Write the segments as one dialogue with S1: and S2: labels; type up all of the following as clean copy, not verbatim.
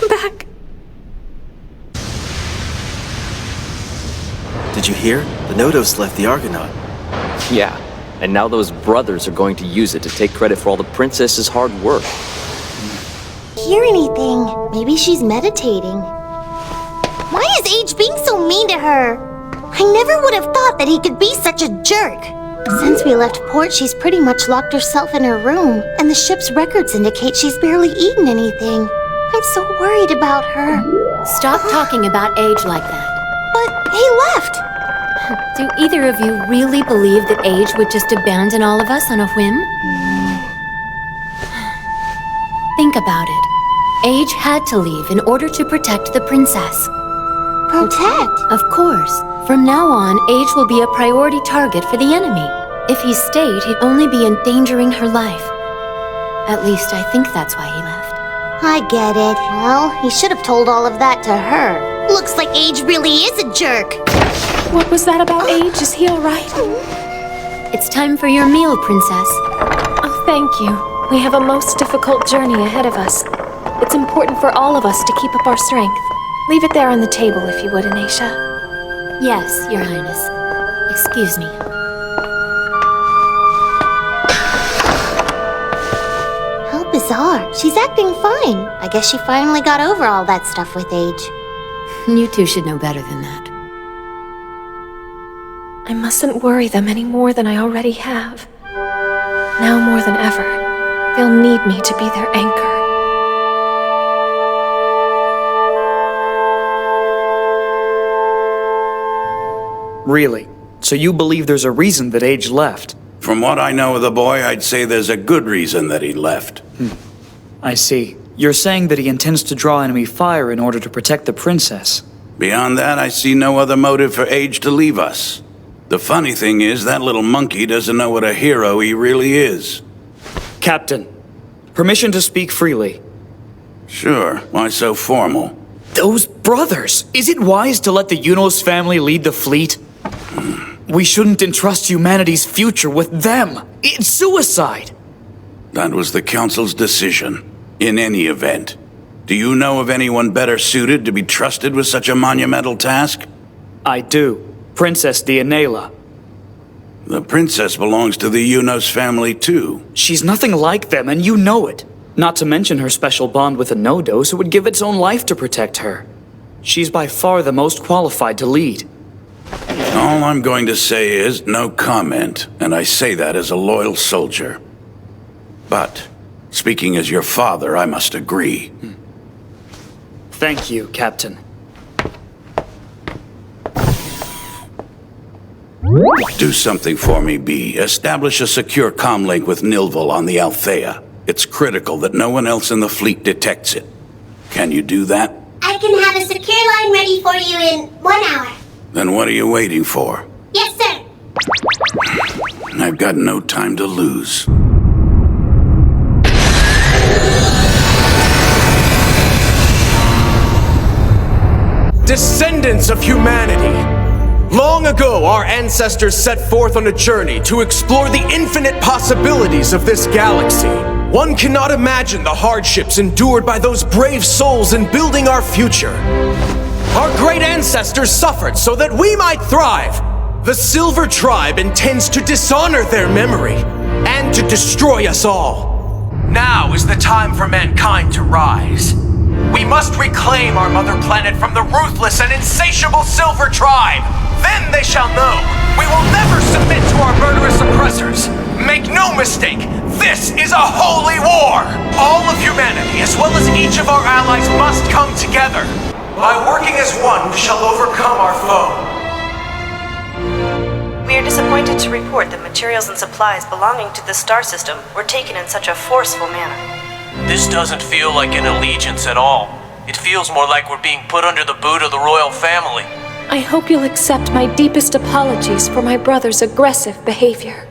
S1: back.
S2: Did you hear? The Nodos left the Argonaut.
S3: Yeah, and now those brothers are going to use it to take credit for all the princess's hard work.
S4: Hear anything? Maybe she's meditating. Why is Age being so mean to her? I never would have thought that he could be such a jerk. Since we left port, she's pretty much locked herself in her room, and the ship's records indicate she's barely eaten anything. I'm so worried about her.
S5: Stop talking about Age like that.
S4: But he left.
S5: Do either of you really believe that Age would just abandon all of us on a whim? Think about it. Age had to leave in order to protect the princess.
S4: Protect?
S5: Of course. From now on, Age will be a priority target for the enemy. If he stayed, he'd only be endangering her life. At least I think that's why he left.
S4: I get it. Well, he should have told all of that to her. Looks like Age really is a jerk.
S1: What was that about Age? Is he all right?
S5: It's time for your meal, princess.
S1: Oh, thank you. We have a most difficult journey ahead of us. It's important for all of us to keep up our strength. Leave it there on the table, if you would, Anisha.
S5: Yes, Your Highness. Excuse me.
S4: How bizarre. She's acting fine. I guess she finally got over all that stuff with Age.
S5: You two should know better than that.
S1: I mustn't worry them any more than I already have. Now more than ever, they'll need me to be their anchor.
S6: Really? So you believe there's a reason that Age left?
S7: From what I know of the boy, I'd say there's a good reason that he left.
S6: I see. You're saying that he intends to draw enemy fire in order to protect the princess.
S7: Beyond that, I see no other motive for Age to leave us. The funny thing is, that little monkey doesn't know what a hero he really is.
S6: Captain, permission to speak freely.
S7: Sure, why so formal?
S6: Those brothers! Is it wise to let the Yunos family lead the fleet? We shouldn't entrust humanity's future with them. It's suicide.
S7: That was the Council's decision. In any event, do you know of anyone better suited to be trusted with such a monumental task?
S6: I do. Princess Deianela.
S7: The princess belongs to the Yunos family too.
S6: She's nothing like them, and you know it. Not to mention her special bond with the Nodos, who would give its own life to protect her. She's by far the most qualified to lead.
S7: All I'm going to say is no comment, and I say that as a loyal soldier. But, speaking as your father, I must agree.
S6: Thank you, Captain.
S7: Do something for me, B. Establish a secure comm link with Nilval on the Althea. It's critical that no one else in the fleet detects it. Can you do that?
S8: I can have a secure line ready for you in 1 hour.
S7: Then what are you waiting for?
S8: Yes, sir.
S7: I've got no time to lose.
S9: Descendants of humanity! Long ago, our ancestors set forth on a journey to explore the infinite possibilities of this galaxy. One cannot imagine the hardships endured by those brave souls in building our future. Our great ancestors suffered so that we might thrive. The Silver Tribe intends to dishonor their memory and to destroy us all. Now is the time for mankind to rise. We must reclaim our mother planet from the ruthless and insatiable Silver Tribe. Then they shall know we will never submit to our murderous oppressors. Make no mistake, this is a holy war. All of humanity, as well as each of our allies, must come together. By working as one, we shall overcome our foe.
S10: We are disappointed to report that materials and supplies belonging to the star system were taken in such a forceful manner.
S11: This doesn't feel like an allegiance at all. It feels more like we're being put under the boot of the royal family.
S1: I hope you'll accept my deepest apologies for my brother's aggressive behavior.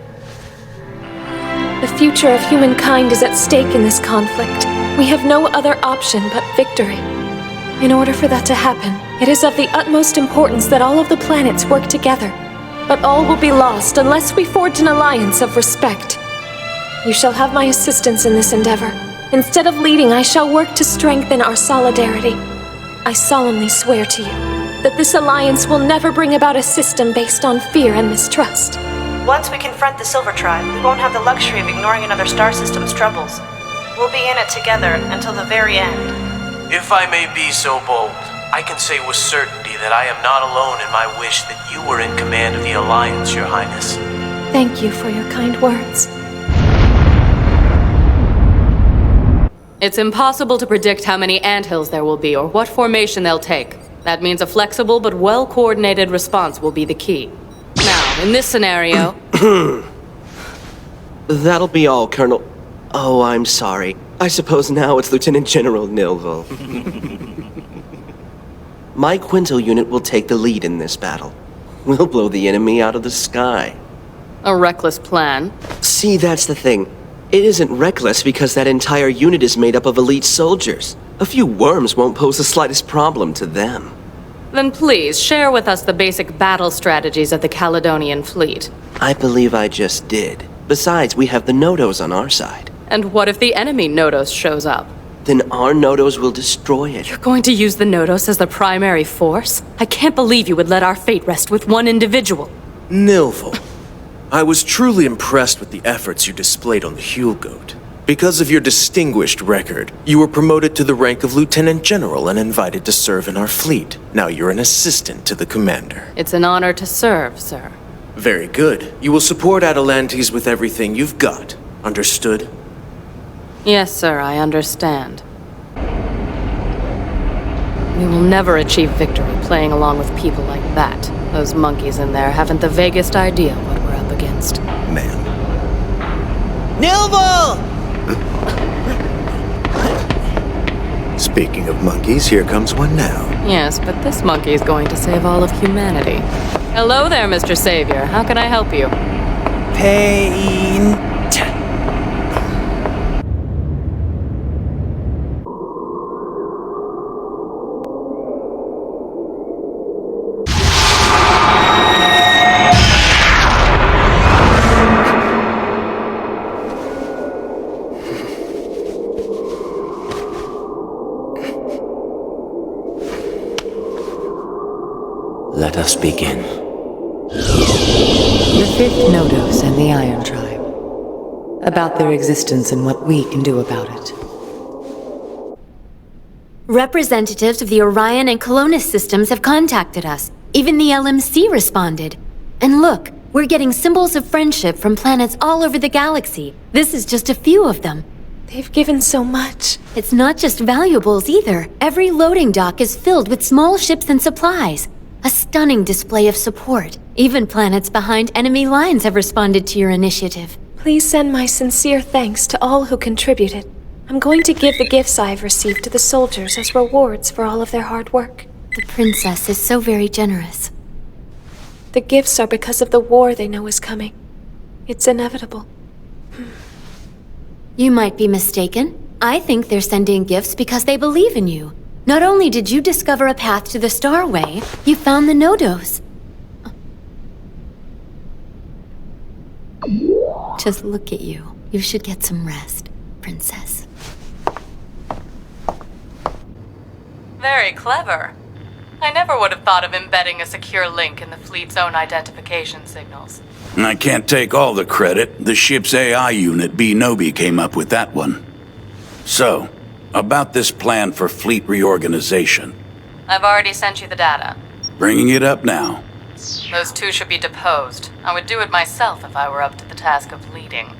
S1: The future of humankind is at stake in this conflict. We have no other option but victory. In order for that to happen, it is of the utmost importance that all of the planets work together. But all will be lost unless we forge an alliance of respect. You shall have my assistance in this endeavor. Instead of leading, I shall work to strengthen our solidarity. I solemnly swear to you that this alliance will never bring about a system based on fear and mistrust.
S10: Once we confront the Silver Tribe, we won't have the luxury of ignoring another star system's troubles. We'll be in it together until the very end.
S11: If I may be so bold, I can say with certainty that I am not alone in my wish that you were in command of the Alliance, Your Highness.
S1: Thank you for your kind words.
S12: It's impossible to predict how many anthills there will be or what formation they'll take. That means a flexible but well-coordinated response will be the key. Now, in this scenario...
S13: That'll be all, Colonel... Oh, I'm sorry. I suppose now it's Lieutenant General Nilval. My Quinto unit will take the lead in this battle. We'll blow the enemy out of the sky.
S12: A reckless plan.
S13: See, that's the thing. It isn't reckless because that entire unit is made up of elite soldiers. A few worms won't pose the slightest problem to them.
S12: Then please, share with us the basic battle strategies of the Caledonian fleet.
S13: I believe I just did. Besides, we have the Nodos on our side.
S12: And what if the enemy Nodos shows up?
S13: Then our Nodos will destroy it.
S12: You're going to use the Nodos as the primary force? I can't believe you would let our fate rest with one individual.
S9: Nilval, I was truly impressed with the efforts you displayed on the Huelgoat. Because of your distinguished record, you were promoted to the rank of Lieutenant General and invited to serve in our fleet. Now you're an assistant to the commander.
S12: It's an honor to serve, sir.
S9: Very good. You will support Atalantes with everything you've got. Understood?
S12: Yes, sir, I understand. We will never achieve victory playing along with people like that. Those monkeys in there haven't the vaguest idea what we're up against.
S9: Man.
S2: Nilval! Speaking of monkeys, here comes one now.
S12: Yes, but this monkey is going to save all of humanity. Hello there, Mr. Savior. How can I help you?
S2: Paint.
S14: Let us begin.
S15: The Fifth Nodos and the Iron Tribe. About their existence and what we can do about it.
S5: Representatives of the Orion and Colonus systems have contacted us. Even the LMC responded. And look, we're getting symbols of friendship from planets all over the galaxy. This is just a few of them.
S1: They've given so much.
S5: It's not just valuables either. Every loading dock is filled with small ships and supplies. A stunning display of support. Even planets behind enemy lines have responded to your initiative.
S1: Please send my sincere thanks to all who contributed. I'm going to give the gifts I've received to the soldiers as rewards for all of their hard work.
S5: The princess is so very generous.
S1: The gifts are because of the war they know is coming. It's inevitable.
S5: You might be mistaken. I think they're sending gifts because they believe in you. Not only did you discover a path to the Starway, you found the Nodos. Just look at you. You should get some rest, princess.
S12: Very clever. I never would have thought of embedding a secure link in the fleet's own identification signals.
S7: I can't take all the credit. The ship's AI unit, B-Nobi, came up with that one. So, about this plan for fleet reorganization.
S12: I've already sent you the data.
S7: Bringing it up now.
S12: Those two should be deposed. I would do it myself if I were up to the task of leading.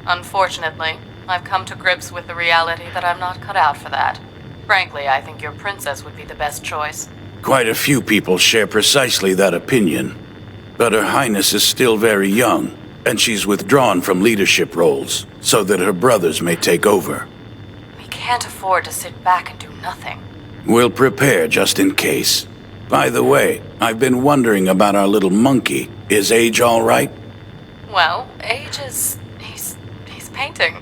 S12: Unfortunately, I've come to grips with the reality that I'm not cut out for that. Frankly, I think your princess would be the best choice.
S7: Quite a few people share precisely that opinion. But Her Highness is still very young, and she's withdrawn from leadership roles so that her brothers may take over.
S12: We can't afford to sit back and do nothing.
S7: We'll prepare just in case. By the way, I've been wondering about our little monkey. Is Age all right?
S12: Well, Age is... he's painting.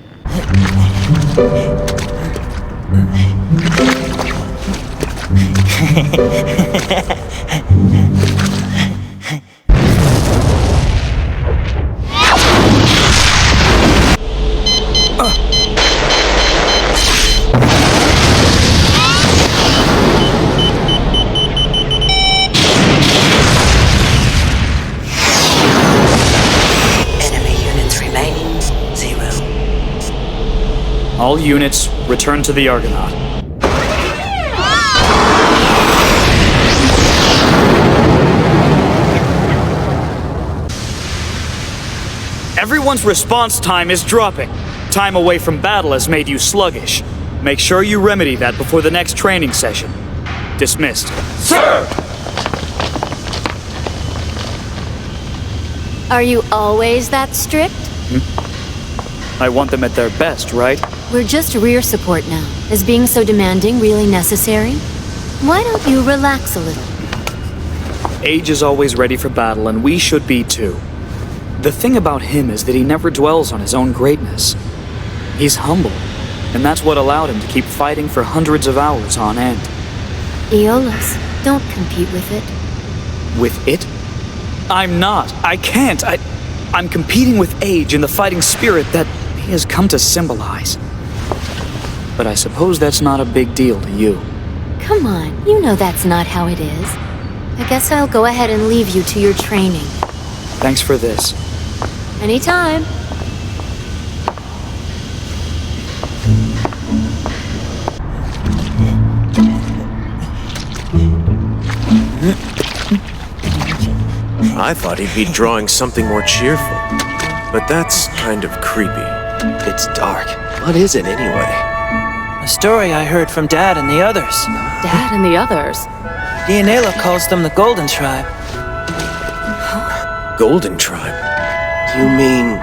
S6: All units, return to the Argonaut. Everyone's response time is dropping. Time away from battle has made you sluggish. Make sure you remedy that before the next training session. Dismissed.
S9: Sir!
S5: Are you always that strict?
S6: I want them at their best, right?
S5: We're just rear support now. Is being so demanding really necessary? Why don't you relax a little?
S6: Age is always ready for battle, and we should be too. The thing about him is that he never dwells on his own greatness. He's humble, and that's what allowed him to keep fighting for hundreds of hours on end.
S5: Aeolus, don't compete with it.
S6: With it? I'm not. I can't. I'm competing with age and the fighting spirit that he has come to symbolize. But I suppose that's not a big deal to you.
S5: Come on, you know that's not how it is. I guess I'll go ahead and leave you to your training.
S6: Thanks for this.
S5: Anytime.
S9: I thought he'd be drawing something more cheerful, but that's kind of creepy.
S13: It's dark. What is it anyway?
S14: A story I heard from Dad and the others.
S12: Dad and the others?
S14: Dianela calls them the Golden Tribe.
S9: Golden Tribe?
S13: You mean...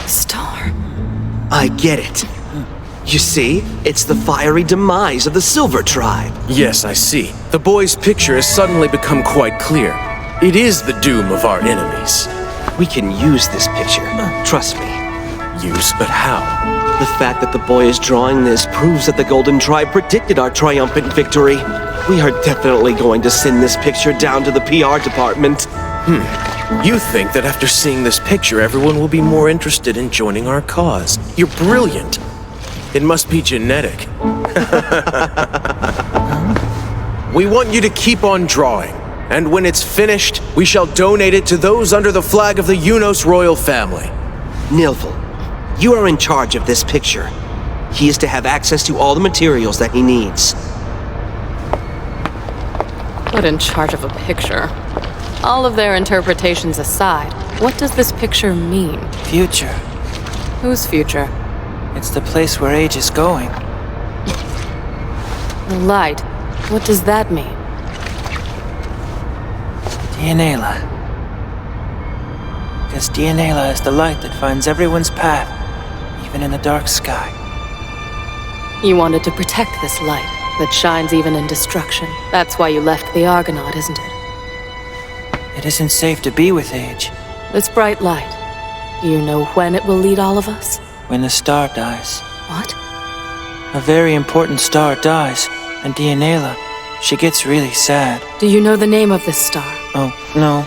S12: Star.
S13: I get it. You see, it's the fiery demise of the Silver Tribe.
S9: Yes, I see. The boy's picture has suddenly become quite clear. It is the doom of our enemies.
S13: We can use this picture. Trust me.
S9: Use? But how?
S13: The fact that the boy is drawing this proves that the Golden Tribe predicted our triumphant victory. We are definitely going to send this picture down to the PR department.
S9: You think that after seeing this picture, everyone will be more interested in joining our cause. You're brilliant. It must be genetic. We want you to keep on drawing, and when it's finished, we shall donate it to those under the flag of the Unos royal family.
S13: Nilvel, you are in charge of this picture. He is to have access to all the materials that he needs.
S12: Put in charge of a picture. All of their interpretations aside, what does this picture mean?
S14: Future.
S12: Whose future?
S14: It's the place where age is going.
S12: The light. What does that mean?
S14: Dianela. Because Dianela is the light that finds everyone's path, even in the dark sky.
S12: You wanted to protect this light that shines even in destruction. That's why you left the Argonaut, isn't it?
S14: It isn't safe to be with age.
S12: This bright light. Do you know when it will lead all of us?
S14: When the star dies.
S12: What?
S14: A very important star dies, and Dianela, she gets really sad.
S12: Do you know the name of this star?
S14: Oh, no.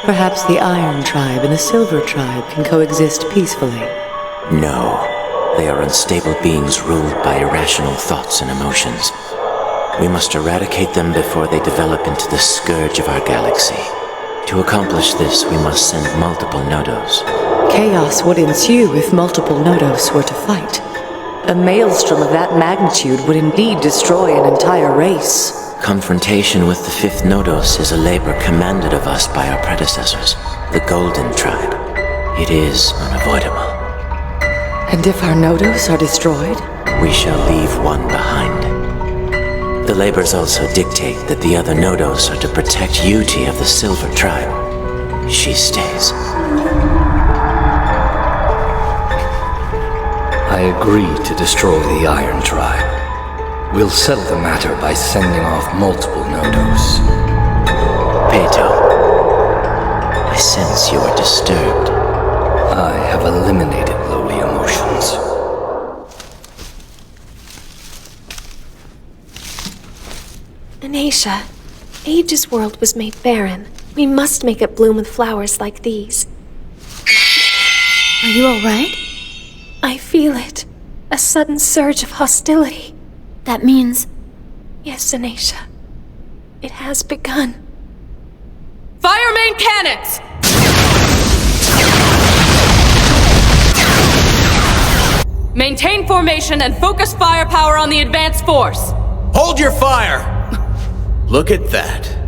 S15: Perhaps the Iron Tribe and the Silver Tribe can coexist peacefully.
S16: No. They are unstable beings ruled by irrational thoughts and emotions. We must eradicate them before they develop into the scourge of our galaxy. To accomplish this, we must send multiple Nodos.
S15: Chaos would ensue if multiple Nodos were to fight. A maelstrom of that magnitude would indeed destroy an entire race.
S16: Confrontation with the fifth Nodos is a labor commanded of us by our predecessors, the Golden Tribe. It is unavoidable.
S15: And if our Nodos are destroyed?
S16: We shall leave one behind. The labors also dictate that the other Nodos are to protect Yuti of the Silver Tribe. She stays.
S17: I agree to destroy the Iron Tribe. We'll settle the matter by sending off multiple Nodos.
S16: Peto, I sense you are disturbed.
S17: I have eliminated lowly emotions.
S1: Anasia, Age's world was made barren. We must make it bloom with flowers like these.
S5: Are you all right?
S1: I feel it. A sudden surge of hostility.
S5: That means...
S1: Yes, Zanesha. It has begun.
S12: Fire main cannons! Maintain formation and focus firepower on the advanced force.
S9: Hold your fire! Look at that.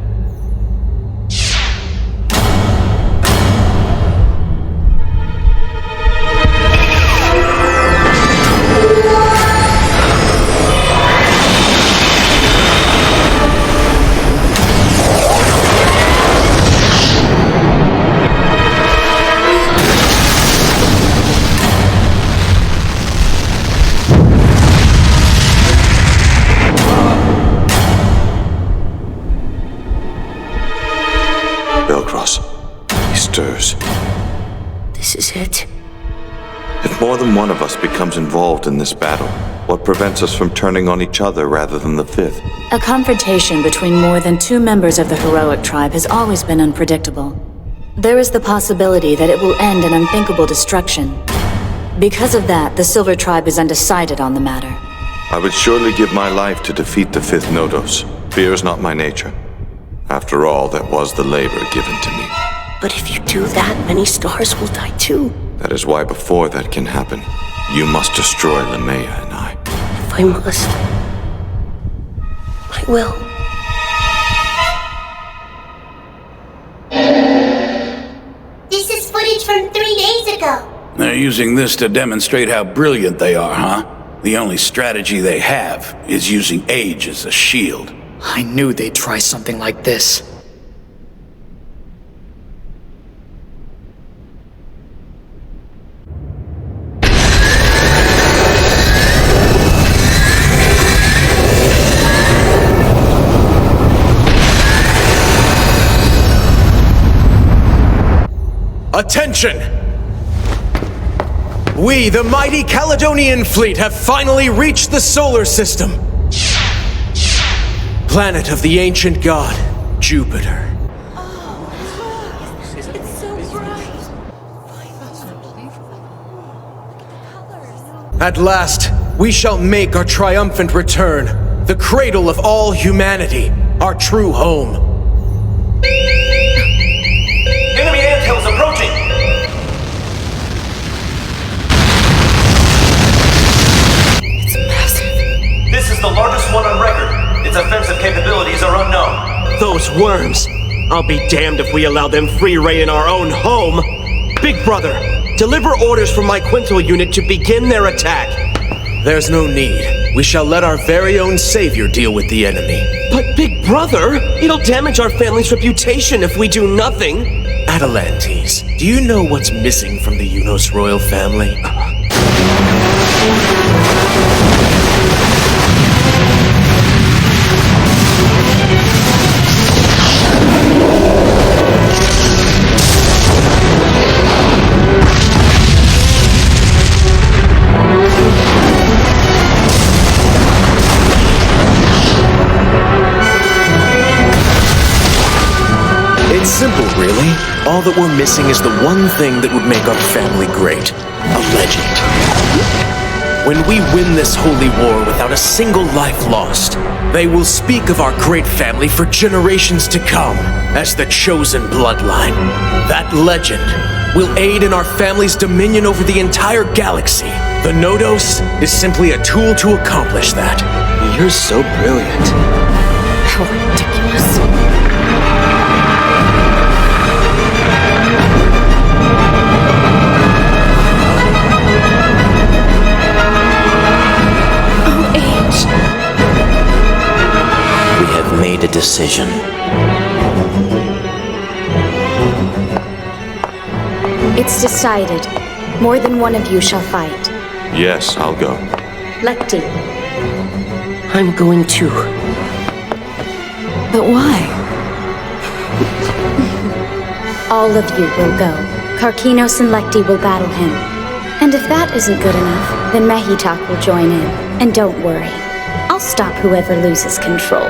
S18: This is it.
S2: If more than one of us becomes involved in this battle, what prevents us from turning on each other rather than the fifth?
S19: A confrontation between more than 2 members of the heroic tribe has always been unpredictable. There is the possibility that it will end in unthinkable destruction. Because of that, the Silver Tribe is undecided on the matter.
S2: I would surely give my life to defeat the fifth Nodos. Fear is not my nature. After all, that was the labor given to me.
S18: But if you do that, many stars will die too.
S2: That is why before that can happen, you must destroy Lemaya and I.
S18: If I must, I will.
S8: This is footage from 3 days ago.
S7: They're using this to demonstrate how brilliant they are, huh? The only strategy they have is using age as a shield.
S6: I knew they'd try something like this.
S9: Attention! We, the mighty Caledonian fleet, have finally reached the solar system. Planet of the ancient god, Jupiter. At last, we shall make our triumphant return, the cradle of all humanity, our true home.
S11: Enemy anthills approaching!
S18: It's massive.
S11: This is the largest one on record. Its offensive capabilities are unknown.
S13: Those worms! I'll be damned if we allow them free reign in our own home! Big Brother, deliver orders from my Quintal unit to begin their attack.
S9: There's no need. We shall let our very own savior deal with the enemy.
S13: But Big Brother, it'll damage our family's reputation if we do nothing.
S9: Atalantes, do you know what's missing from the Unos royal family? It's simple, really. All that we're missing is the one thing that would make our family great. A legend. When we win this holy war without a single life lost, they will speak of our great family for generations to come as the chosen bloodline. That legend will aid in our family's dominion over the entire galaxy. The Nodos is simply a tool to accomplish that.
S13: You're so brilliant.
S19: How ridiculous.
S16: We have made a decision.
S20: It's decided. More than one of you shall fight.
S2: Yes, I'll go.
S20: Lekti.
S18: I'm going too.
S19: But why?
S20: All of you will go. Karkinos and Lekti will battle him. And if that isn't good enough, then Mehitak will join in. And don't worry. I'll stop whoever loses control.